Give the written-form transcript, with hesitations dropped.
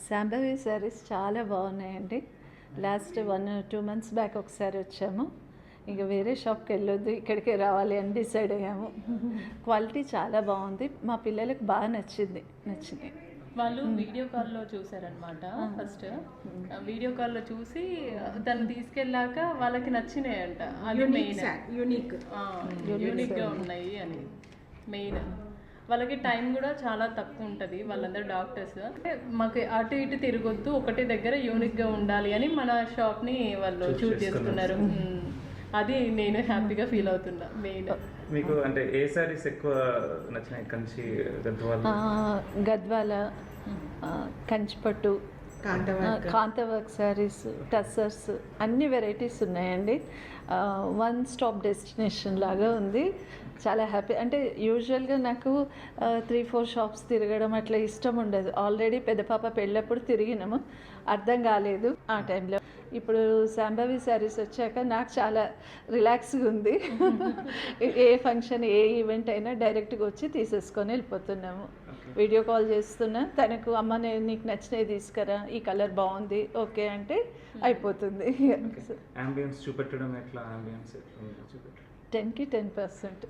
శాంభవి శారీస్ చాలా బాగున్నాయండి. Last 1-2 months back ఒకసారి వచ్చాము. ఇంక వేరే షాప్కి వెళ్ళొద్దు, ఇక్కడికే రావాలి అని డిసైడ్ అయ్యాము. క్వాలిటీ చాలా బాగుంది, మా పిల్లలకు బాగా నచ్చినాయి. వాళ్ళు వీడియో కాల్లో చూసారనమాట. ఫస్ట్ వీడియో కాల్లో చూసి తను తీసుకెళ్ళాక వాళ్ళకి నచ్చినాయంట. అది మెయిన్, యూనిక్గా ఉన్నాయి అని మెయిన్. వాళ్ళకి టైం కూడా చాలా తక్కువ ఉంటుంది. వాళ్ళందరూ డాక్టర్స్. మాకు అటు ఇటు తిరగొద్దు, ఒకటే దగ్గర యూనిక్గా ఉండాలి అని మన షాప్ని వాళ్ళు చూస్ చేసుకున్నారు. అది నేను హ్యాపీగా ఫీల్ అవుతున్నా. మెయిన్ మీకు అంటే ఏ సారీస్ ఎక్కువ నచ్చినాయి? కంచి, గద్వాల, కంచిపట్టు, కాంతవర్క్ శారీస్, టస్సర్స్, అన్ని వెరైటీస్ ఉన్నాయండి. వన్ స్టాప్ డెస్టినేషన్ లాగా ఉంది. చాలా హ్యాపీ. అంటే యూజువల్గా నాకు 3-4 షాప్స్ తిరగడం అట్లా ఇష్టం ఉండదు. ఆల్రెడీ పెద్ద పాప పెళ్ళప్పుడు తిరిగినాము, అర్థం కాలేదు ఆ టైంలో. ఇప్పుడు శాంభవి శారీస్ వచ్చాక నాకు చాలా రిలాక్స్గా ఉంది. ఏ ఫంక్షన్, ఏ ఈవెంట్ అయినా డైరెక్ట్గా వచ్చి తీసేసుకొని వెళ్ళిపోతున్నాము. వీడియో కాల్ చేస్తున్నా, తనకు అమ్మ నేను నీకు నచ్చినవి తీసుకురా, ఈ కలర్ బాగుంది, ఓకే అంటే అయిపోతుంది. అంబియన్స్ చూపెట్టడం ఎట్లా? అంబియన్స్ 10కి 10%.